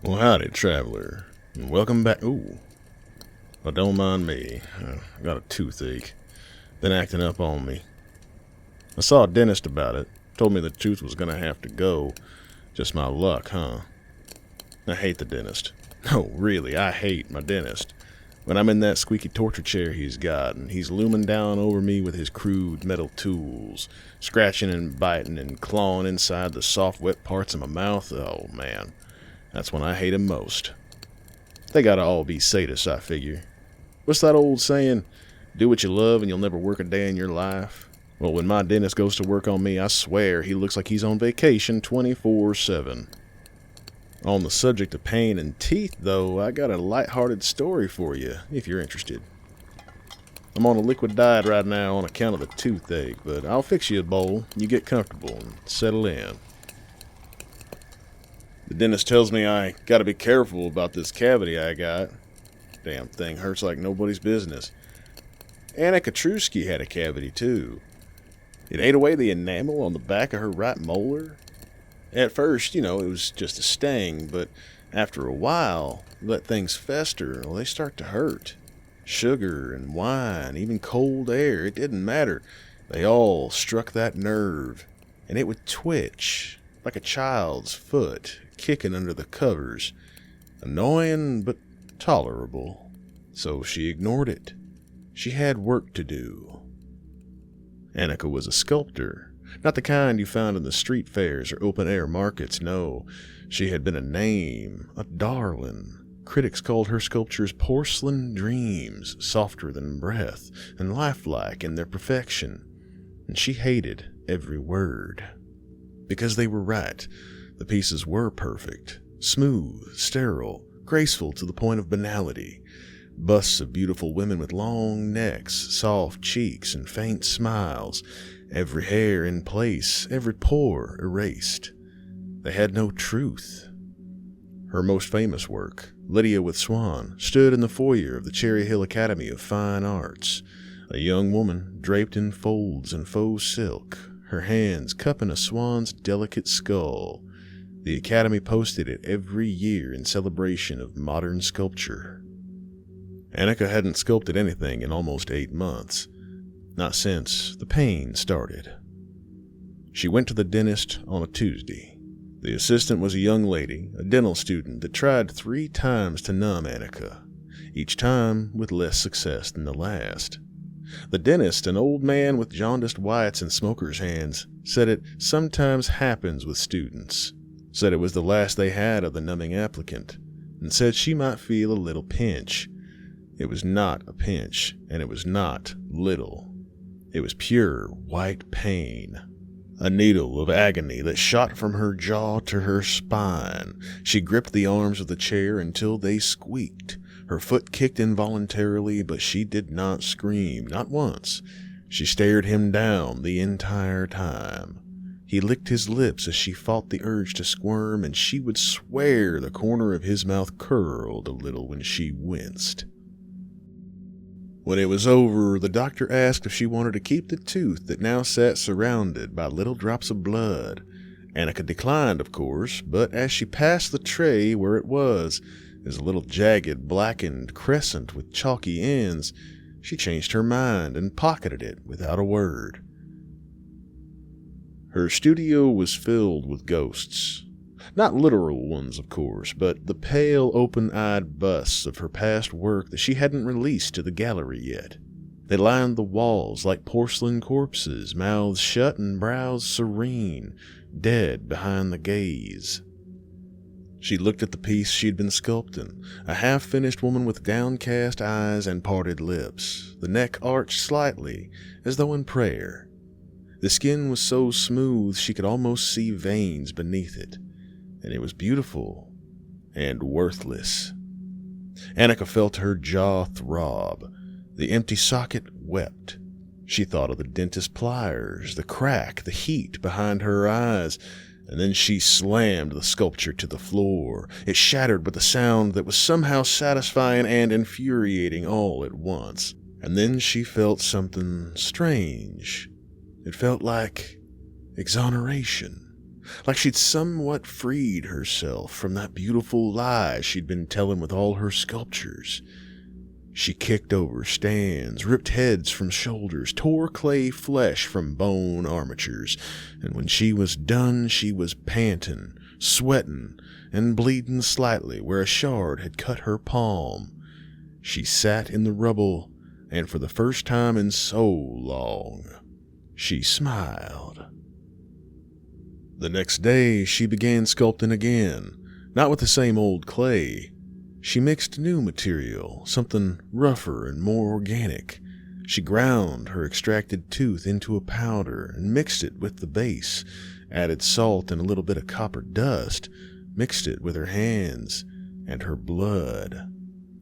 Well, howdy, traveler, and welcome back. Ooh, well, don't mind me. I got a toothache. Been acting up on me. I saw a dentist about it. Told me the tooth was gonna have to go. Just my luck, huh? I hate the dentist. No, really, I hate my dentist. When I'm in that squeaky torture chair he's got, and he's looming down over me with his crude metal tools, scratching and biting and clawing inside the soft, wet parts of my mouth, oh man, that's when I hate him most. They gotta all be sadists, I figure. What's that old saying? Do what you love and you'll never work a day in your life? Well, when my dentist goes to work on me, I swear he looks like he's on vacation 24/7. On the subject of pain and teeth, though, I got a lighthearted story for you, if you're interested. I'm on a liquid diet right now on account of the toothache, but I'll fix you a bowl. You get comfortable and settle in. The dentist tells me I gotta be careful about this cavity I got. Damn thing hurts like nobody's business. Annika Truski had a cavity, too. It ate away the enamel on the back of her right molar. At first, it was just a sting, but after a while, let things fester, they start to hurt. Sugar and wine, even cold air, it didn't matter. They all struck that nerve, and it would twitch, like a child's foot, kicking under the covers. Annoying, but tolerable. So she ignored it. She had work to do. Annika was a sculptor. Not the kind you found in the street fairs or open-air markets, no. She had been a name, a darling. Critics called her sculptures porcelain dreams, softer than breath, and lifelike in their perfection. And she hated every word. Because they were right. The pieces were perfect, smooth, sterile, graceful to the point of banality. Busts of beautiful women with long necks, soft cheeks, and faint smiles. Every hair in place, every pore erased. They had no truth. Her most famous work, Lydia with Swan, stood in the foyer of the Cherry Hill Academy of Fine Arts. A young woman draped in folds and faux silk, her hands cupping a swan's delicate skull. The Academy posted it every year in celebration of modern sculpture. Annika hadn't sculpted anything in almost 8 months. Not since the pain started. She went to the dentist on a Tuesday. The assistant was a young lady, a dental student that tried 3 times to numb Annika, each time with less success than the last. The dentist, an old man with jaundiced whites and smoker's hands, said it sometimes happens with students, said it was the last they had of the numbing applicant, and said she might feel a little pinch. It was not a pinch, and it was not little. It was pure white pain. A needle of agony that shot from her jaw to her spine. She gripped the arms of the chair until they squeaked. Her foot kicked involuntarily, but she did not scream, not once. She stared him down the entire time. He licked his lips as she fought the urge to squirm, and she would swear the corner of his mouth curled a little when she winced. When it was over, the doctor asked if she wanted to keep the tooth that now sat surrounded by little drops of blood. Annika declined, of course, but as she passed the tray where it was, as a little jagged, blackened crescent with chalky ends, she changed her mind and pocketed it without a word. Her studio was filled with ghosts. Not literal ones, of course, but the pale, open-eyed busts of her past work that she hadn't released to the gallery yet. They lined the walls like porcelain corpses, mouths shut and brows serene, dead behind the gaze. She looked at the piece she'd been sculpting, a half-finished woman with downcast eyes and parted lips, the neck arched slightly, as though in prayer. The skin was so smooth she could almost see veins beneath it. And it was beautiful and worthless. Annika felt her jaw throb. The empty socket wept. She thought of the dentist's pliers, the crack, the heat behind her eyes, and then she slammed the sculpture to the floor. It shattered with a sound that was somehow satisfying and infuriating all at once. And then she felt something strange. It felt like exoneration. like she'd somewhat freed herself from that beautiful lie she'd been telling with all her sculptures. She kicked over stands, ripped heads from shoulders, tore clay flesh from bone armatures, and when she was done, she was panting, sweating, and bleeding slightly where a shard had cut her palm. She sat in the rubble, and for the first time in so long, she smiled. The next day, she began sculpting again, not with the same old clay. She mixed new material, something rougher and more organic. She ground her extracted tooth into a powder and mixed it with the base, added salt and a little bit of copper dust, mixed it with her hands and her blood.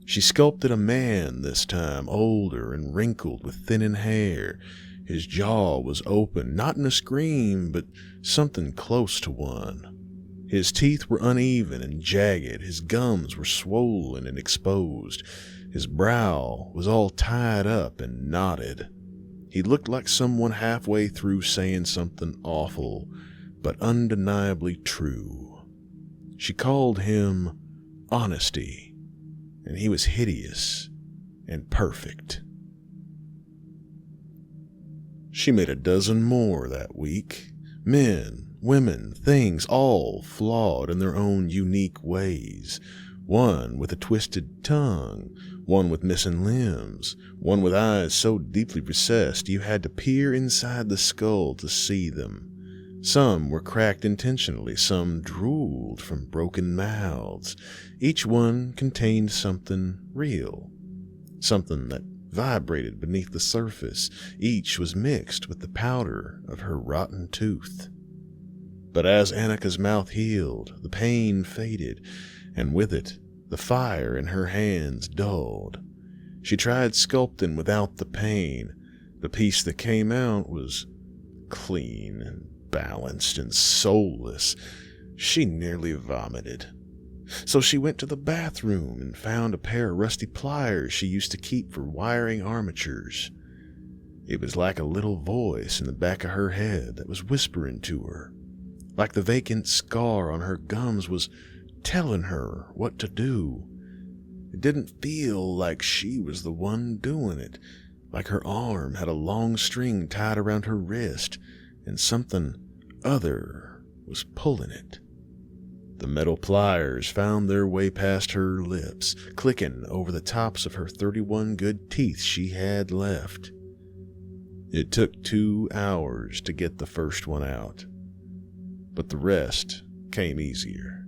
She sculpted a man this time, older and wrinkled with thinning hair. His jaw was open, not in a scream, but something close to one. His teeth were uneven and jagged, his gums were swollen and exposed, his brow was all tied up and knotted. He looked like someone halfway through saying something awful, but undeniably true. She called him Honesty, and he was hideous and perfect. She made a dozen more that week. Men, women, things, all flawed in their own unique ways. One with a twisted tongue, one with missing limbs, one with eyes so deeply recessed you had to peer inside the skull to see them. Some were cracked intentionally, some drooled from broken mouths. Each one contained something real, something that vibrated beneath the surface. Each was mixed with the powder of her rotten tooth. But as Annika's mouth healed, the pain faded, and with it, the fire in her hands dulled. She tried sculpting without the pain. The piece that came out was clean and balanced and soulless. She nearly vomited. So she went to the bathroom and found a pair of rusty pliers she used to keep for wiring armatures. It was like a little voice in the back of her head that was whispering to her, like the vacant scar on her gums was telling her what to do. It didn't feel like she was the one doing it, like her arm had a long string tied around her wrist, and something other was pulling it. The metal pliers found their way past her lips, clicking over the tops of her 31 good teeth she had left. It took 2 hours to get the first one out, but the rest came easier.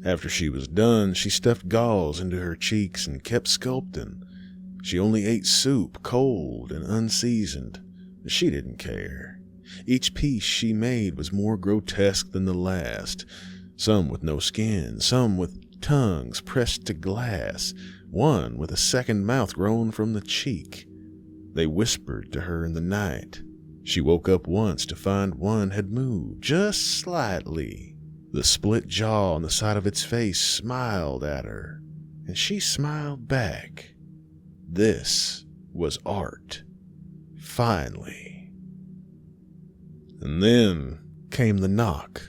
After she was done, she stuffed gauze into her cheeks and kept sculpting. She only ate soup, cold and unseasoned. She didn't care. Each piece she made was more grotesque than the last, some with no skin, some with tongues pressed to glass, one with a second mouth grown from the cheek. They whispered to her in the night. She woke up once to find one had moved, just slightly. The split jaw on the side of its face smiled at her, and she smiled back. This was art. Finally. And then came the knock.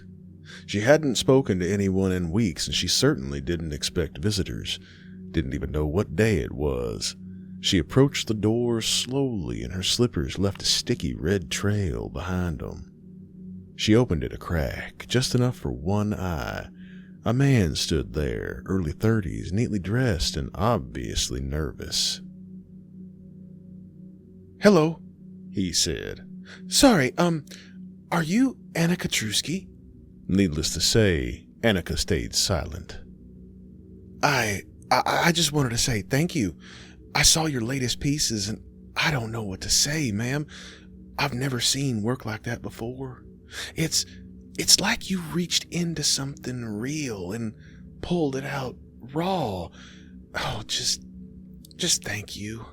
She hadn't spoken to anyone in weeks, and she certainly didn't expect visitors. Didn't even know what day it was. She approached the door slowly, and her slippers left a sticky red trail behind them. She opened it a crack, just enough for one eye. A man stood there, early 30s, neatly dressed and obviously nervous. "Hello," he said. "Sorry, are you Annika Truski?" Needless to say, Annika stayed silent. I just wanted to say thank you. I saw your latest pieces and I don't know what to say, ma'am. I've never seen work like that before. It's like you reached into something real and pulled it out raw. Oh, just thank you.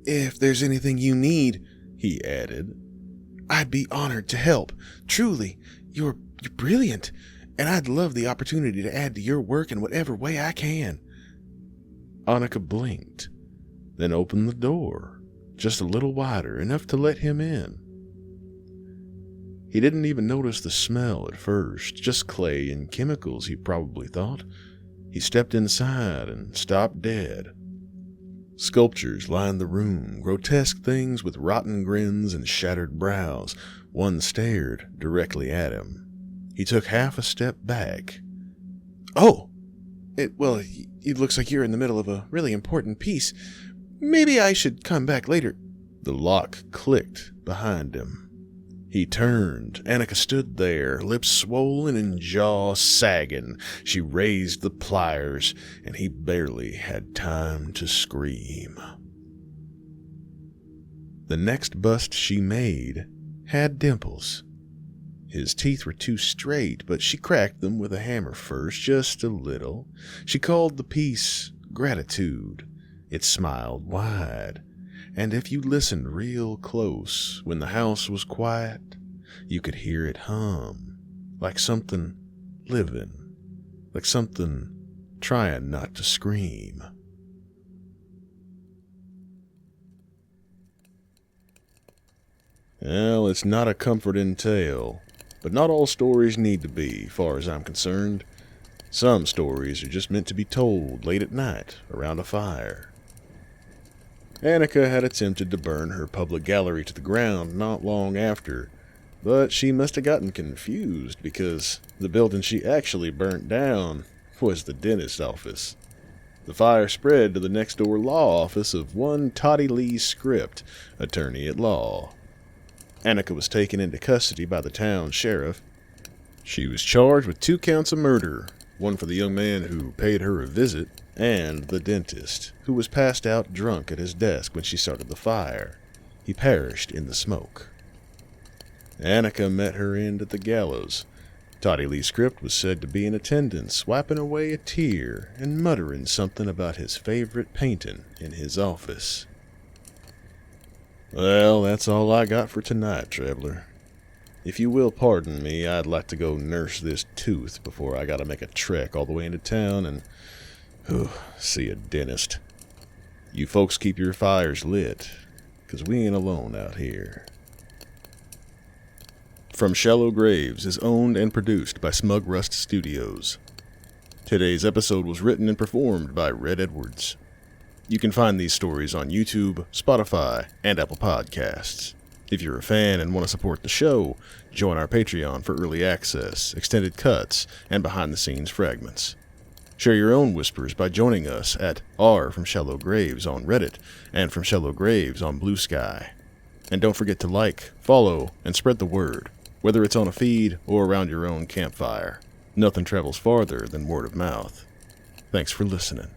If there's anything you need," he added, "I'd be honored to help. Truly, you're brilliant, and I'd love the opportunity to add to your work in whatever way I can." Annika blinked, then opened the door, just a little wider, enough to let him in. He didn't even notice the smell at first, just clay and chemicals, he probably thought. He stepped inside and stopped dead. Sculptures lined the room, grotesque things with rotten grins and shattered brows. One stared directly at him. He took half a step back. "Oh! It looks like you're in the middle of a really important piece. Maybe I should come back later." The lock clicked behind him. He turned. Annika stood there, lips swollen and jaw sagging. She raised the pliers, and he barely had time to scream. The next bust she made had dimples. His teeth were too straight, but she cracked them with a hammer first, just a little. She called the piece Gratitude. It smiled wide. And if you listened real close, when the house was quiet, you could hear it hum, like something living, like something trying not to scream. Well, it's not a comforting tale, but not all stories need to be, far as I'm concerned. Some stories are just meant to be told late at night around a fire. Annika had attempted to burn her public gallery to the ground not long after, but she must have gotten confused because the building she actually burnt down was the dentist's office. The fire spread to the next-door law office of one Toddy Lee Script, attorney at law. Annika was taken into custody by the town sheriff. She was charged with 2 counts of murder, one for the young man who paid her a visit, and the dentist, who was passed out drunk at his desk when she started the fire. He perished in the smoke. Annika met her end at the gallows. Toddy Lee Script was said to be in attendance, wiping away a tear and muttering something about his favorite painting in his office. Well, that's all I got for tonight, traveler. If you will pardon me, I'd like to go nurse this tooth before I gotta make a trek all the way into town and see a dentist. You folks keep your fires lit, 'cause we ain't alone out here. From Shallow Graves is owned and produced by Smug Rust Studios. Today's episode was written and performed by Red Edwards. You can find these stories on YouTube, Spotify, and Apple Podcasts. If you're a fan and want to support the show, join our Patreon for early access, extended cuts, and behind-the-scenes fragments. Share your own whispers by joining us at R from Shallow Graves on Reddit and from Shallow Graves on Blue Sky. And don't forget to like, follow, and spread the word, whether it's on a feed or around your own campfire. Nothing travels farther than word of mouth. Thanks for listening.